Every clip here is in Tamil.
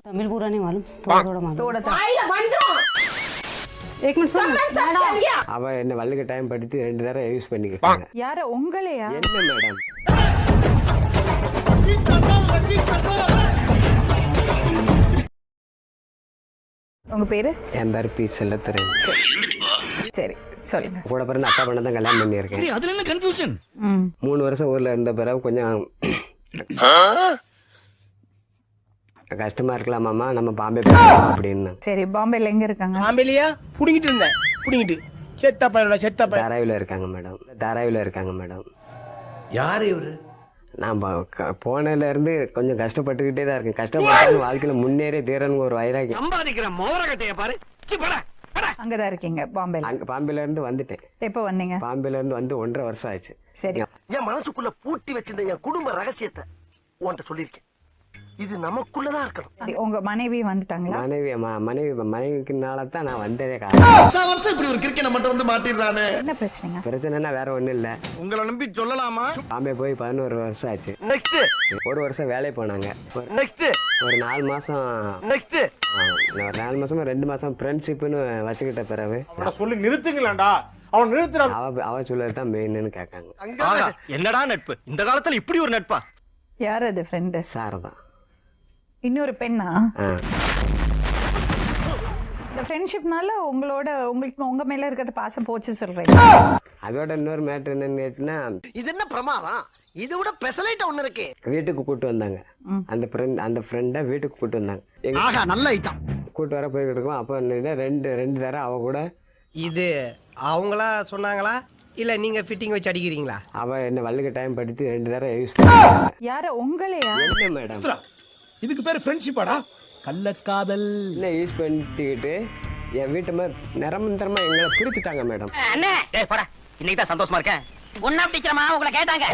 तमिल पूरा नहीं मालूम, थोड़ा थोड़ा मालूम। एक मिनट सुन, அவ என்ன வள்ளுக்கு டைம் படுத்தி 2 தடவை யூஸ் பண்ணிக்கிட்டாங்க. யார உங்களையா? என்ன மேடம்? உங்க பேரு? என் பேர் பி செல்லத்துறை. சரி சொல்லுங்க. கூட பிறந்த அக்கா பண்ண தான் கல்யாணம் பண்ணியிருக்கேன். அதுல என்ன கன்ஃபியூஷன்? 3 வருஷம் ஊர்ல இருந்த பிறகு கொஞ்சம் கஷ்டமா இருக்கலாம் மாமா, நம்ம பாம்பே போகலாம் அப்படின்னு. சரி, பாம்பேல எங்க இருக்காங்க? பாம்பேலியா புடிங்கிட்டு இருந்தேன், புடிங்கிட்டு செத்த பையன் தாராவில இருக்காங்க மேடம். தாராவில இருக்காங்க மேடம். யாரு இவரு? நான் போனதுல இருந்து கொஞ்சம் கஷ்டப்பட்டுக்கிட்டே தான் இருக்கேன். கஷ்டப்பட்டு வாழ்க்கையில முன்னேறி தீரனுங்க ஒரு வைராக்கியம். சம்பாதிக்கிற மோரகட்டைய பாரு. அங்கதான் இருக்கீங்க பாம்பேல? அங்க பாம்பேல இருந்து வந்துட்டேன். எப்ப வந்தீங்க? பாம்பேல இருந்து வந்து 1.5 வருஷம் ஆச்சு. சரி, என் மனசுக்குள்ள பூட்டி வச்சிருந்த என் குடும்ப ரகசியத்தை உன்கிட்ட சொல்லியிருக்கேன். இது நமக்குள்ளதான் இருக்கணும். சரி, உங்க மனைவி வந்துட்டாங்களா? மனைவிக்குனால தான் நான் வந்ததே காரணம். வருஷம் இப்படி ஒரு கிரிக்கெட் மட்டும் வந்து மாட்டிடுறானே. என்ன பிரச்சனைங்க? பிரச்சனைனா வேற ஒண்ணும் இல்ல. உங்களை நம்பி சொல்லலாமா? பாம்பே போய் 11 வருஷம் ஆச்சு. நெக்ஸ்ட் 1 வருஷம் வேலை போனாங்க. நெக்ஸ்ட் ஒரு 4 மாசம் நெக்ஸ்ட் ஒரு 4 மாசமா 2 மாசம் ஃப்ரெண்ட்ஷிப்னு வச்சுக்கிட்ட பிறகு சொல்லி நிறுத்துங்களேன்டா. அவன் நிறுத்துற அவ சொல்லதான் மெயின்னு கேட்காங்க. என்னடா நட்பு இந்த காலத்துல இப்படி ஒரு நட்பா? யார் அது ஃப்ரெண்டு? சாரதான். இன்னொரு பெண்ணா? இந்த ஃப்ரெண்ட்ஷிப்னால உங்களுக்கு உங்க மேல இருக்கிறது பாசம் போச்சு சொல்றீங்க? அதோட இன்னொரு மேட்டர் என்னன்னு கேட்டீங்கன்னா, இது என்ன பிரமாதம்? இது விட பெசலைட் ஒண்ணு இருக்கு. வீட்டுக்கு கூட்டு வந்தாங்க. அந்த ஃப்ரெண்டை வீட்டுக்கு கூட்டு வந்தாங்க. ஆஹா, நல்ல ஐட்டம். கூட்டு வர போய்கிட்டு இருக்கோம். அப்போ ரெண்டு தடவை அவ கூட. இது அவங்களா சொன்னாங்களா இல்ல நீங்க ஃபிட்டிங் வச்சு அடிக்கிறீங்களா? அவ என்ன வள்ளுக்கு டைம் படுத்தி 2 தடவை யூஸ் பண்ணாங்க. யார உங்களையா? என்ன மேடம்? இதுக்கு பேரு ஃப்ரெண்ட்ஷிப்பாடா? கள்ளக்காதல். என்ன யூஸ் பண்ணிக்கிட்டு என் வீட்டு மாதிரி நிரந்தரமா எங்களை பிரிச்சுட்டாங்க மேடம். அண்ணே டேய் போடா, இன்னைக்கு தான் சந்தோஷமா இருக்கேன். ஒண்ணா பிடிக்கிறமா உங்களை கேட்டாங்க.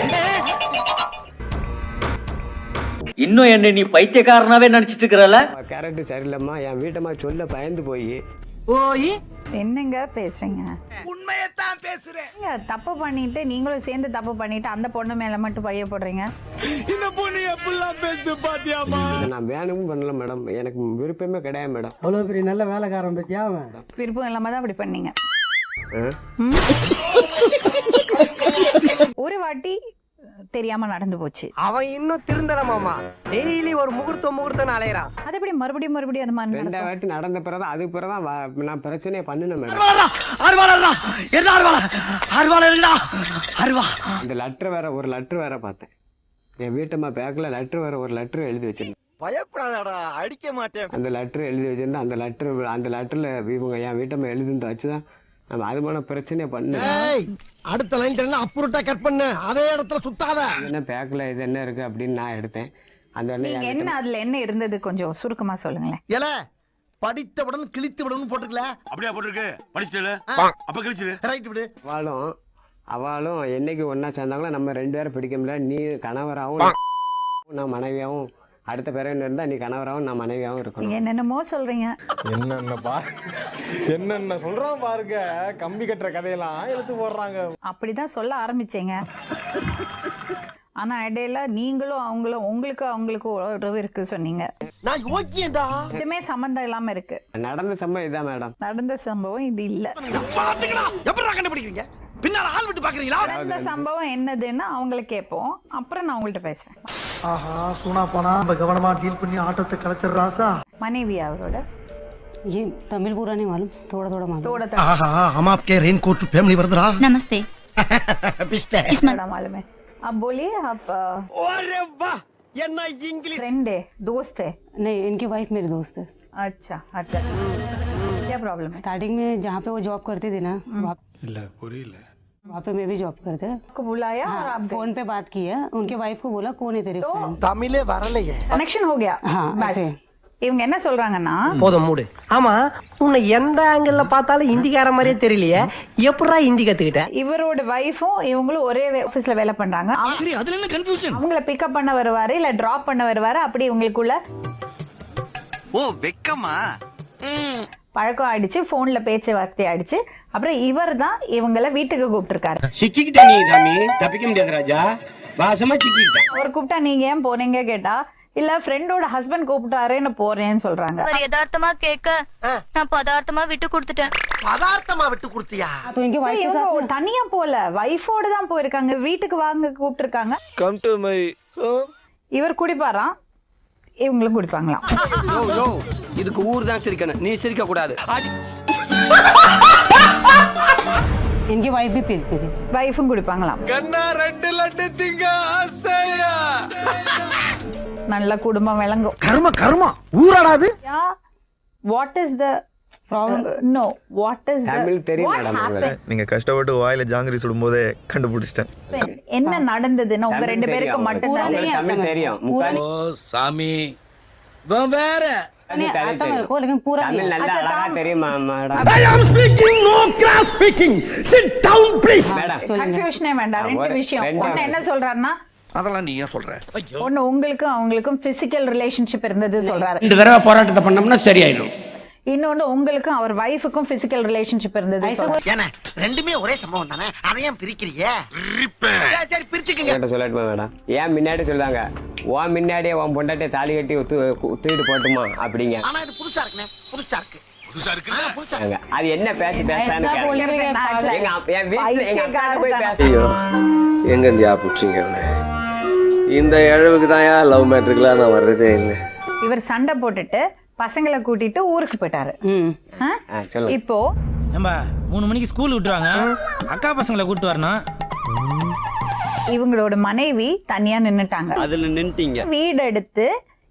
இன்னும் என்ன நீ பைத்தியக்காரனாவே நினைச்சிட்டு இருக்கறல? கேரக்டர் சரியில்லம்மா, என் வீட்டம்மா சொல்ல பயந்து போய். என்னங்க பேசுறீங்க? உண்மையத்தான் பேசுறேன். நீங்க தப்பு பண்ணிட்டு நீங்களும் சேர்ந்து தப்பு பண்ணிட்டு அந்த பொண்ணு மேல மட்டும் பழிய போடுறீங்க. இந்த பொண்ணு எப்படிலாம் பேசுது பாத்தியாமா? நான் வேணும்னு பண்ணல மேடம், எனக்கு விருப்பமே கிடையாது மேடம். அவ்வளவு பெரிய நல்ல வேலைக்காரன் பத்தியா? விருப்பம் இல்லாம தான் அப்படி பண்ணீங்க. ஒரு வாட்டி தெரியாம நடந்து போச்சு. அவன் இன்னும் திருந்தல மாமா. டெய்லி ஒரு முகூர்த்தம் அலையறான். அது எப்படி மறுபடியும் அது மாதிரி 2 வாட்டி நடந்த பிறகு அதுக்கு பிறகுதான் நான் பிரச்சனையே பண்ணினேன் மேடம். அந்த லெட்டர் வேற, ஒரு லெட்டர் வேற பார்த்தேன். என் வீட்டம்மா பேக்ல லெட்டர் வேற, ஒரு லெட்டர் எழுதி வச்சிருந்தேன். பயப்படாதடா, அடிக்க மாட்டேன். அந்த லெட்டர் எழுதி வச்சிருந்தேன். அந்த லெட்டர்ல இவங்க என் வீட்டம்மா எழுதிருந்து வச்சுதான் நம்ம அது போல பிரச்சனையே பண்ண. அடுத்த லைன் அப்புறட்டா கட் பண்ண, அதே இடத்துல சுத்தாத. என்ன பேக்ல இது என்ன இருக்கு அப்படின்னு நான் எடுத்தேன். அந்த நீங்க என்ன அதுல என்ன இருந்தது கொஞ்சம் சுருக்கமா சொல்லுங்களேன். ஏல படித்தவுடன் கிழித்து விடணும் போட்டுக்கல. அப்படியே போட்டுருக்கு. படிச்சிட்டல அப்ப கிழிச்சிரு. ரைட் விடு. அவளும் என்னைக்கு ஒன்னா சேர்ந்தாங்களோ நம்ம 2 பேரும் பிடிக்க முடியல. நீ கணவராகவும் நான் மனைவியாகவும், அடுத்த பிறகு இருந்தா நீ கணவராகவும் நான் மனைவியாகவும் இருக்கணும். என்னென்னமோ சொல்றீங்க. என்னென்ன சொல்றான் பாருங்க. கம்பி கட்டுற கதையெல்லாம் எடுத்து போடுறாங்க. அப்படிதான் சொல்ல ஆரம்பிச்சேங்க. ஆனா இடையில நீங்களும் அவங்களுக்கும் உறவு இருக்கு சொன்னீங்க. நான் யோக்கியேடா. இதுமே சம்பந்தம் இல்லாம இருக்கு. நடந்த சம்பவம் இதான் மேடம். நடந்த சம்பவம் இது இல்ல. பாத்துக்கடா. எப்பறா கண்டுபிடிக்கிறீங்க? பின்னால ஆள் விட்டு பாக்குறீங்களா? நடந்த சம்பவம் என்னதுன்னா அவங்கள கேட்போம், அப்புறம் நான் உங்கள்ட்ட பேசுறேன். ஆஹா, சூனா போனா நம்ம கவனமா டீல் பண்ணி ஆட்டத்தை கலைச்சிடுறாசா. மனைவி அவரோட. ये तमिल पूरा नहीं मालूम, थोड़ा थोड़ा मालूम। आहा, हम आपके रेनकोट फैमिली वर्दरा। नमस्ते। पिस्ते। मालूम है। अब बोलिए आप। अरे वाह, ये ना इंग्लिश। फ्रेंड है, दोस्त है? नहीं, इनकी वाइफ मेरी दोस्त है। अच्छा अच्छा, क्या प्रॉब्लम है? स्टार्टिंग में जहाँ पे वो जॉब करती थी ना, वहाँ पे मैं भी जॉब करते। आपको बुलाया और आप फोन पे बात की है। उनके वाइफ को बोला कौन है तेरे फ्रेंड? तमिले வரலையே. कनेक्शन हो गया। हाँ, ऐसे। இவங்க என்ன சொல்றாங்கன்னா, போதும் மூடு. ஆமா, உன்னை எந்த ஆங்கிள் பார்த்தாலும் இந்திக்கார மாதிரியே தெரியலையே, எப்படா ஹிந்தி கத்துக்கிட்ட? இவரோட வைஃபும் இவங்களும் ஒரே ஆபீஸ்ல வேலை பண்றாங்க. சரி, அதுல என்ன கன்ஃபியூஷன்? அவங்கள பிக்கப் பண்ண வருவாரு இல்ல டிராப் பண்ண வருவாரு, அப்படி இவங்களுக்குள்ள ஓ வெக்கமா பழக்கம் ஆயிடுச்சு. போன்ல பேச்சுவார்த்தை ஆயிடுச்சு. அப்புறம் இவர் தான் இவங்கள வீட்டுக்கு கூப்பிட்டு இருக்காரு. சிக்கிக்கிட்டே நீ சாமி, தப்பிக்க முடியாது ராஜா. வாசமா சிக்கிட்டேன். அவர் கூப்பிட்டா நீங்க ஏன் போனீங்க கேட்டா இல்ல ஃப்ரெண்டோட ஹஸ்பண்ட் கூப்பிட்டாருன்னு போறேன்னு சொல்றாங்க. யதார்த்தமா கேட்க நான் பதார்த்தமா விட்டு கொடுத்துட்டேன். பதார்த்தமா விட்டு கொடுத்தியா? तो इनकी वाइफ के இவங்க साथ ஒரு தனியா போல வைஃபோட தான் போயிருக்காங்க. வீட்டுக்கு வாங்க கூப்பிட்டுருக்காங்க. கம் டு மை இவர் குடிப்பாராம், இவங்களும் குடிப்பாங்களாம். இதுக்கு ஊர் தான் சிரிக்கணும், நீ சிரிக்க கூடாது. इनकी वाइफ भी पीती थी. வைஃபும் குடிப்பாங்களாம். கண்ணா 2 லட்டு திங்க ஆசையா. நல்ல குடும்பம் விளங்கும். கர்ம கர்மா ஊராடாது. What is the problem? No, what is Tamil தெரியும் மேடம். நீங்க கஷ்டப்பட்டு வாயில ஜாங்கிரி சுடும்போதே கண்டுபிடிச்சிட்டேன். என்ன நடந்ததுன்னு உங்க ரெண்டு பேருக்கு மட்டும் தான் தெரியும். தமிழ் தெரியும். முக்காலி சாமி வேற आता मेरे को लेकिन पूरा नहीं தமிழ் நல்லா அழகா தெரியுமா madam? I am speaking, no cross speaking. Sit down please. Madam கன்ஃபியூஷனே வேண்டாம். ரெண்டு விஷயம். ஒன்னு என்ன சொல்றாருன்னா, அதெல்லாம் நீ ஏன் சொல்ற? ஒன்னு உங்களுக்கும் அவங்களுக்கும் பிசிக்கல் ரிலேஷன்ஷிப் இருந்தது சொல்றாரு. 2 தடவை போராட்டத்தை பண்ணோம்னா சரியாயிடும். இன்னொன்னு உங்களுக்கும் அவர் வைஃபுக்கும் பிசிக்கல் ரிலேஷன்ஷிப் இருந்தது சொல்றாரு. ஏன்னா ரெண்டுமே ஒரே சம்பவம் தானே, அதை ஏன் பிரிக்கிறீங்க? சரி பிரிச்சுக்கங்க. என்கிட்ட சொல்லட்டுமா மேடம்? ஏன் முன்னாடி சொல்றாங்க உன் முன்னாடியே உன் பொண்டாட்டியை தாலி கட்டி தூக்கிட்டு போட்டுமா அப்படிங்க. ஆனா இது புதுசா இருக்குனே, புதுசா இருக்கு. புதுசா இருக்கு, புதுசா அங்க அது என்ன பேச்சு பேசான்னு ऐसा बोलने கேளுங்க. के बाद என் வீட்டுல எங்க அக்கா போய் பேச எங்க இந்தியா புடிச்சீங்க? இந்த இழவுக்கு தான் லவ் மேட்ருக்குலாம் நான் வர்றதே இல்லை. இவர் சண்டை போட்டுட்டு பசங்களை கூட்டிட்டு ஊருக்கு போயிட்டாரு. சொல்லுங்க. இப்போ நம்ம 3 மணிக்கு ஸ்கூல் விட்டுருவாங்க, அக்கா பசங்களை கூட்டு வரணும். இவங்களோட மனைவி தனியா நின்னுட்டாங்க. அதுல நின்னுட்டீங்க. வீடு எடுத்து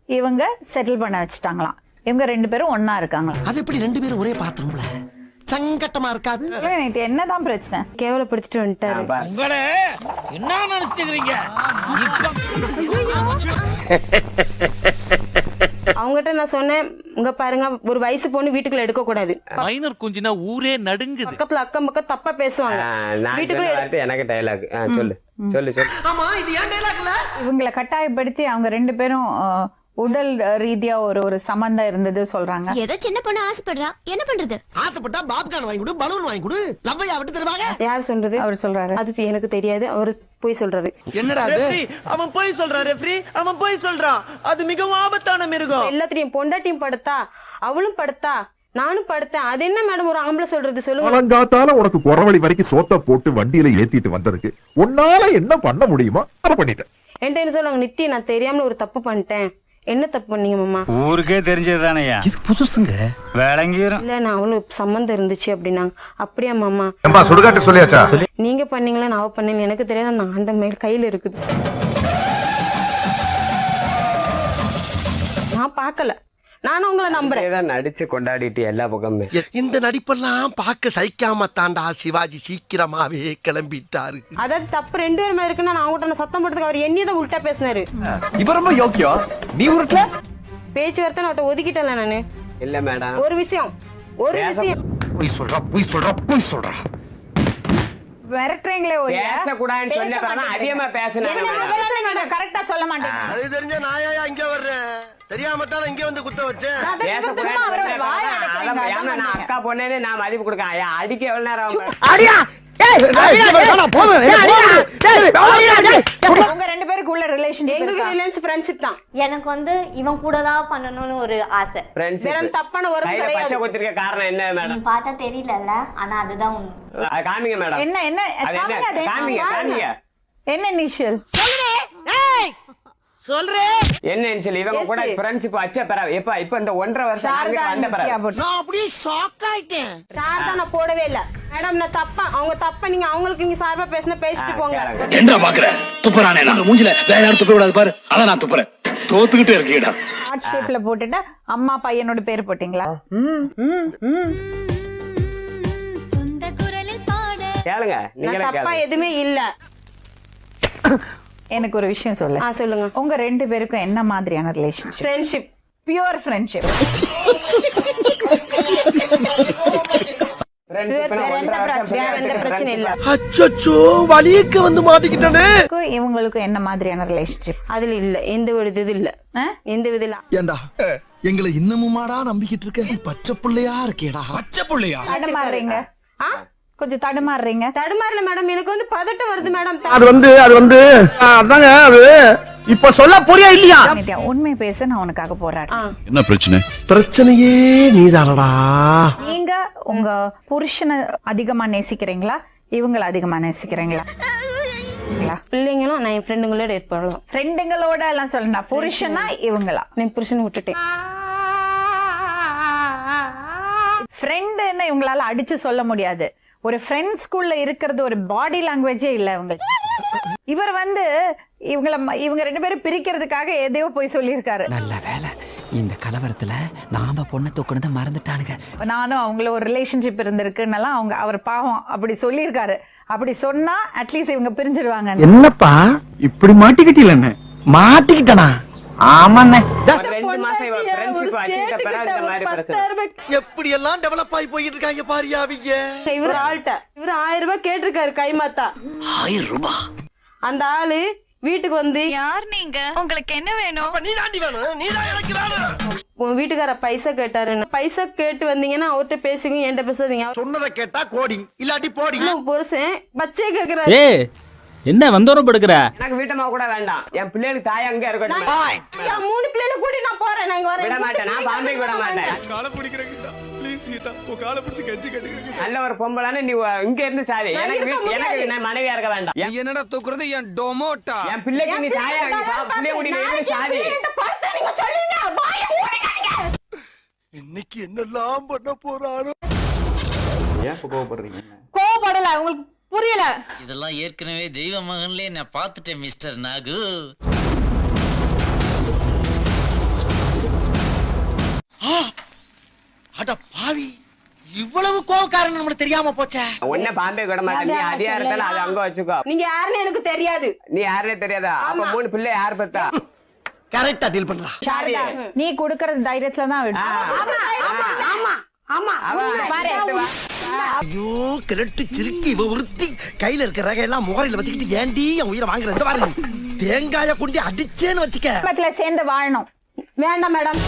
இவங்க செட்டில் பண்ண வச்சுட்டாங்களாம். இவங்க 2 பேரும் ஒன்னா இருக்காங்களாம். அது எப்படி 2 பேரும் ஒரே பாத்ரூம்ல? சங்கட்டமா இருக்காது? எனக்கு என்னதான் பிரச்சனை? கேவலப்படுத்திட்டு வந்துட்டாரு. உங்களே என்ன நினைச்சிருக்கீங்க? அவங்ககிட்ட நான் சொன்னேன், உங்க பாருங்க ஒரு வயசு பொண்ணு வீட்டுக்குள்ள எடுக்க கூடாது. மைனர் குஞ்சினா ஊரே நடுங்குது. பக்கத்துல அக்கம் பக்கம் தப்பா பேசுவாங்க. நான் வீட்டுக்குள்ள சொன்ன வார்த்தை எனக்கு டைலாக். சொல்லு சொல்லு சொல்லு. ஆமா இது ஏன் டைலாக்ல? இவங்களை கட்டாயப்படுத்தி அவங்க 2 பேரும் உடல் ரீதியா ஒரு சம்பந்தம் இருந்தது சொல்றாங்க. ஏதோ சின்ன பொண்ணு ஆசைப்படுறா, என்ன பண்றது? ஆசைப்பட்டா பாப்கார்ன் வாங்கி கொடு, பலூன் வாங்கி கொடு, லவ்வையா விட்டு தருவாங்க. யார் சொல்றது? அவர் சொல்றாரு. அது எனக்கு தெரியாது, அவரு போய் சொல்றாரு. என்னடா அது? அவன் போய் சொல்றான் ரெஃப்ரி, அவன் போய் சொல்றான். அது மிகவும் ஆபத்தான மிருகம். எல்லாத்தையும் பொண்டாட்டியும் படுத்தா, அவளும் படுத்தா, நானும் படுத்தேன். அது என்ன மேடம் ஒரு ஆம்பளை சொல்றது சொல்லுங்க. அலங்காத்தால உனக்கு குறவழி வரைக்கும் சோத்த போட்டு வண்டியில ஏத்திட்டு வந்ததுக்கு உன்னால என்ன பண்ண முடியுமோ அதை பண்ணிட்டேன். என்கிட்ட என்ன சொல்லுவாங்க, நித்தி நான் தெரியாம ஒரு தப்பு பண்ணிட்டேன். என்ன தப்பு பண்ணீங்க மாமா? ஊருக்கே தெரிஞ்சதுதானயா. இது புதுசுங்க. வேளங்கிரும். இல்ல நான் அவளுக்கு சம்மந்தம் இருந்துச்சு அப்படின்னாங்க. அப்படியா மாமா? ஏம்பா சுடுகாட்டு சொல்லியாச்சா? நீங்க பண்ணீங்களா நான் பண்ணேன் எனக்கு தெரியாது. அந்த ஆண்ட மேல் கையில இருக்குது. நான் பார்க்கல. நானும் உங்களை நம்புறேன். தான் நடிச்சு கொண்டாடிட்டு எல்லா பக்கமே. இந்த நடிப்பெல்லாம் பார்க்க சகிக்காம தாண்டா சிவாஜி சீக்கிரமாவே கிளம்பிட்டாரு. அதாவது தப்பு 2 பேருமே இருக்குன்னா நான் அவங்ககிட்ட சத்தம் போடுறதுக்கு அவர் என்னதான் உள்டா பேசினாரு. இவ ரொம்ப யோக்கியம். நீ உருட்டல? பேச்சுவார்த்தை நான் அவட்ட ஒதுக்கிட்டல நானு. இல்ல மேடம் ஒரு விஷயம் பொய் சொல்றா. மிரட்டுறீங்களே பேசக்கூடாதுன்னு சொன்ன பிறகு அதிகமா பேசினா கரெக்டா சொல்ல மாட்டேங்க. அது தெரிஞ்ச நாயா இங்க வர்றேன். தெரியாமட்டால இங்க வந்து குத்த வச்சேன். நான் அக்கா பொண்ணே நான் மதிப்பு கொடுக்க அடிக்க எவ்வளவு நேரம் உங்க 2 பேருக்கு உள்ள ரிலேஷன்ஷிப் ஃப்ரெண்ட்ஷிப் தான். எனக்கு வந்து இவன் கூட தான் பண்ணணும்னு ஒரு ஆசை. வேற தப்பான ஒரு பச்சை குத்திருக்க காரணம் என்ன மேடம்? பார்த்தா தெரியலல்ல, ஆனா அதுதான் உண்மை. காமிங்க மேடம். என்ன என்ன காமிங்க. என்ன இனிஷியல் சொல்றேன். என்ன இனிஷியல்? இவங்க கூட ஃப்ரெண்ட்ஷிப் வச்ச பிறகு இப்ப இந்த 1.5 வருஷம் வந்த பிறகு நான் அப்படியே ஷாக் ஆயிட்டேன். சார் நான் போடவே இல்ல மேடம். நான் தப்பா அவங்க தப்பா நீங்க அவங்களுக்கு நீங்க சார்பா பேசினா பேசிட்டு போங்க. என்ன பாக்குற? துப்புறானே நான் மூஞ்சில வேற யாரும் துப்ப கூடாது பாரு. அத நான் துப்புறேன். தோத்துக்கிட்டே இருக்கீடா. ஹார்ட் ஷேப்ல போட்டுட்டு அம்மா பையனோட பேர் போட்டீங்களா? சொந்த குரலில் பாட கேளுங்க. நீங்க தப்பா எதுவுமே இல்ல. எனக்கு ஒரு விஷயம் சொல்லு. சொல்லுங்க. உங்க 2 பேருக்கும் என்ன மாதிரியான ரிலேஷன்ஷிப்? ஃப்ரெண்ட்ஷிப். Pure friendship. பிரச்சனை இல்ல. அச்சச்சோ வலியக்க வந்து மாட்டிக்கிட்டானே. இவங்களுக்கு என்ன மாதிரியான ரிலேஷன்ஷிப்? அதுல இல்ல எந்த ஒரு இது இல்ல. எந்த வித இல்ல. ஏண்டா எங்களை இன்னமுமாடா நம்பிக்கிட்டு இருக்க? பச்சை புள்ளையா இருக்கேடா. பச்சை புள்ளையா? மாறுறீங்க. கொஞ்சம் தடுமாறுறீங்க. தடுமாறல மேடம், எனக்கு வந்து பதட்டம் வருது மேடம். அது வந்து அதாங்க அது இப்ப சொல்ல புரியா இல்லையா? நித்யா, உண்மை பேச நான் உனக்காக போராடுறேன். என்ன பிரச்சனை? பிரச்சனையே நீதானடா. நீங்க உங்க புருஷனை அதிகமா நேசிக்கிறீங்களா, இவங்களை அதிகமா நேசிக்கிறீங்களா? பிள்ளைங்களும் நான் என் ஃப்ரெண்டுங்களோட ஏற்படலாம். ஃப்ரெண்டுங்களோட எல்லாம் சொல்லணும், புருஷனா இவங்களா? நான் புருஷனை விட்டுட்டேன். ஃப்ரெண்டுன்னு இவங்களால அடிச்சு சொல்ல முடியாது. ஒரு ஃப்ரெண்ட்ஸ்குள்ள இருக்கிறது ஒரு பாடி லாங்குவேஜே இல்ல இவங்க. இவர் வந்து இவங்க 2 பேரும் பிரிக்கிறதுக்காக எதையோ போய் சொல்லியிருக்காரு. நல்ல வேலை, இந்த கலவரத்துல நாம பொண்ணை தூக்குனதை மறந்துட்டானுங்க. நானும் அவங்கள ஒரு ரிலேஷன்ஷிப் இருந்திருக்குன்னெல்லாம் அவர் பாவம் அப்படி சொல்லியிருக்காரு. அப்படி சொன்னா அட்லீஸ்ட் இவங்க பிரிஞ்சிருவாங்க. என்னப்பா இப்படி மாட்டிக்கிட்டீங்க? மாட்டிக்கிட்டனா? ஆமாண்ணே. 2 மாசம் இவ ஃப்ரெண்ட்ஷிப் வச்சிட்ட பிறகு இந்த மாதிரி பிரச்சனை. எப்படி எல்லாம் டெவலப் ஆகி போயிட்டு இருக்காங்க பாரியா அவங்க. இவர் 1000 ரூபாய் கேட்டிருக்காரு கைமாத்தா. 1000 ரூபாய்? அந்த ஆளு வீட்டுக்கு வந்து, யார் நீங்க, உங்களுக்கு என்ன வேணும்? நீ தாண்டி வேணும், நீ தான் எனக்கு வேணும். உன் வீட்டுக்கார பைசா கேட்டாரு. பைசா கேட்டு வந்தீங்கன்னா அவர்கிட்ட பேசுங்க, என்கிட்ட பேசாதீங்க. சொன்னதை கேட்டா கோடி, இல்லாட்டி போடி. புருஷன் பச்சை கேக்குறாரு. என்ன வந்தோரம் படுக்கிற? எனக்கு வீட்டம்மா கூட வேண்டாம், என் பிள்ளைகளுக்கு தாய் அங்கே இருக்கட்டும். 3 பிள்ளைல கூட்டி நான் போறேன். நாங்க வரேன். விட மாட்டேன், நான் பாம்பேக்கு விட மாட்டேன். காலை பிடிக்கிறேன் ப்ளீஸ் கீதா, உன் காலை பிடிச்சி கெஞ்சி கேட்டுக்கிறேன். நல்ல ஒரு பொம்பளானே நீ இங்க இருந்து சாதி. எனக்கு நான் மனைவியா இருக்க வேண்டாம். என்னடா தூக்குறது என் டொமோட்டா? என் பிள்ளைக்கு நீ தாயா பிள்ளைய கூட்டிட்டு இருந்து சாதி. இன்னைக்கு என்னெல்லாம் பண்ண போறாரோ. ஏன் கோவப்படுறீங்க? கோவப்படல, உங்களுக்கு புரியல. இதெல்லாம் ஏற்கனவே தெய்வ மகன்லயே நான் பார்த்துட்டேன் மிஸ்டர் நாகு. அட பாவி, இவ்வளவு கோவக்காரன் நம்மளுக்கு தெரியாம போச்சே. உன்ன பாம்பே விட மாட்டேன். நீ அதியா இருந்தாலும் அது அங்க வச்சுக்கோ. நீங்க யாருன்னு எனக்கு தெரியாது. நீ யாருனே தெரியாதா? அப்ப 3 பிள்ளை யார் பெத்தா? கரெக்டா டீல் பண்றா. நீ கொடுக்கறது தைரியத்துல தான் விடு. ஐயோ கிரட்டு சிரிக்கி இவ உறுத்தி கையில இருக்கிற ரகை எல்லாம் முகரையில வச்சுக்கிட்டு ஏண்டி என் உயிரை வாங்குறது பாரு. தேங்காய கொண்டு அடிச்சேன்னு வச்சுக்க. குடும்பத்துல சேர்ந்து வாழணும். வேண்டாம் மேடம்.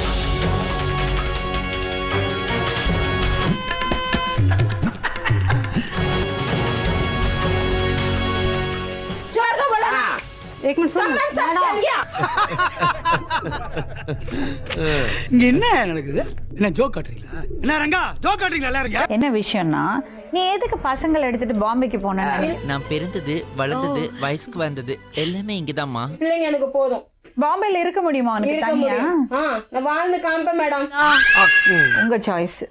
என்ன நடக்குது? என்ன ஜோக் காட்டுறீங்களா? என்ன ரங்கா ஜோக் காட்டுறீங்களா எல்லாரும்? என்ன விஷயம்னா, நீ எதுக்கு பசங்களை எடுத்துட்டு பாம்பேக்கு போன? நான் பிறந்தது வளர்ந்தது வயசுக்கு வந்தது எல்லாமே இங்கதாம்மா. பிள்ளைங்க எனக்கு போதும். பாம்பேல இருக்க முடியுமா உனக்கு தனியா? நான் வாழ்ந்து காம்பேன் மேடம். உங்க சாய்ஸ்.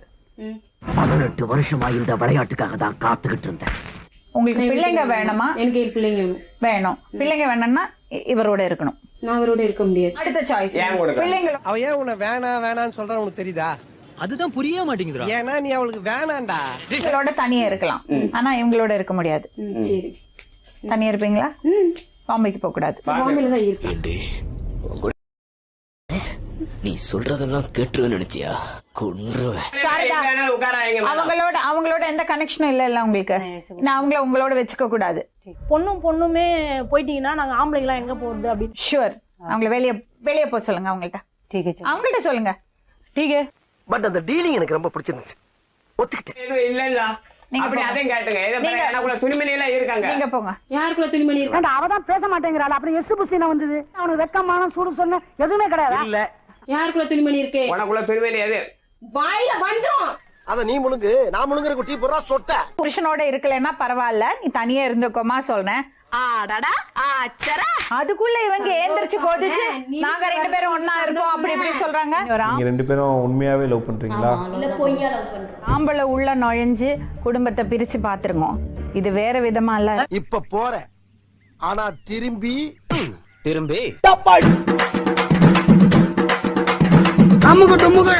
18 வருஷமா இந்த விளையாட்டுக்காக தான் காத்துக்கிட்டு இருந்தேன். உங்களுக்கு பிள்ளைங்க வேணுமா? எனக்கு பிள்ளைங்க வேணும். பிள்ளைங்க வேணும்னா இவரோட இருக்கணும். நான் அவரோட இருக்க முடியாது. அடுத்த சாய்ஸ் பிள்ளைங்க. அவ ஏன் உன்னை வேணான்னு சொல்றான்னு உனக்கு தெரியுதா? அதுதான் புரிய மாட்டேங்குதுடா. ஏன்னா நீ அவளுக்கு வேணாண்டா. இவங்களோட தனியா இருக்கலாம், ஆனா இவங்களோட இருக்க முடியாது. சரி, தனியா இருப்பீங்களா? பாம்பேக்கு போக கூடாது. பாம்பேல தான் இருப்பேன். நீ சொல்றதெல்லாம் கேட்டுருவேன் நினைச்சியா? கொன்றுவேன். அவங்களோட எந்த கனெக்ஷனும் இல்ல உங்களுக்கு. நான் அவங்கள உங்களோட வச்சுக்க கூடாது. பொண்ணுமே போயிட்டீங்கன்னா நாங்க ஆம்பளைங்களா எங்க போறது அப்படின்னு. ஷூர். அவங்கள வெளியே போக சொல்லுங்க. அவங்கள்ட்ட சொல்லுங்க. டீகே. பட் அந்த டீலிங் எனக்கு ரொம்ப பிடிச்சிருந்துச்சு. ஒத்துக்கிட்டேன். இல்ல அப்படி அதையும் கேட்டுங்க. எனக்குள்ள துணிமணி எல்லாம் இருக்காங்க. நீங்க போங்க. யாருக்குள்ள துணிமணி இருக்கு? அவதான் பேச மாட்டேங்கிறாள். அப்புறம் எசு புசினா வந்தது. அவனுக்கு வெக்கமான சூடு சொன்ன எதுவுமே கிடையாது. இல்ல. யாருக்குள்ள துணிமணி இருக்கு? உனக்குள்ள துணிமணி எது? வாயில வந்துரும். அத நீ முழுங்கு, நான் முழுங்குற குட்டி போறா சொட்ட. புருஷனோட இருக்கலன்னா பரவாயில்ல, நீ தனியா இருந்துக்கோமா சொல்றேன். அதுக்குள்ள இவங்க ஏந்திரிச்சு கோதிச்சு நாங்க 2 பேரும் ஒண்ணா இருக்கோம் அப்படி இப்படி சொல்றாங்க. நீங்க 2 பேரும் உண்மையாவே லவ் பண்றீங்களா? இல்ல பொய்யா லவ் பண்றோம். ஆம்பளை உள்ள நுழைஞ்சு குடும்பத்தை பிரிச்சு பாத்துருங்க. இது வேற விதமா இல்ல. இப்ப போற ஆனா திரும்பி அமுக டுமுக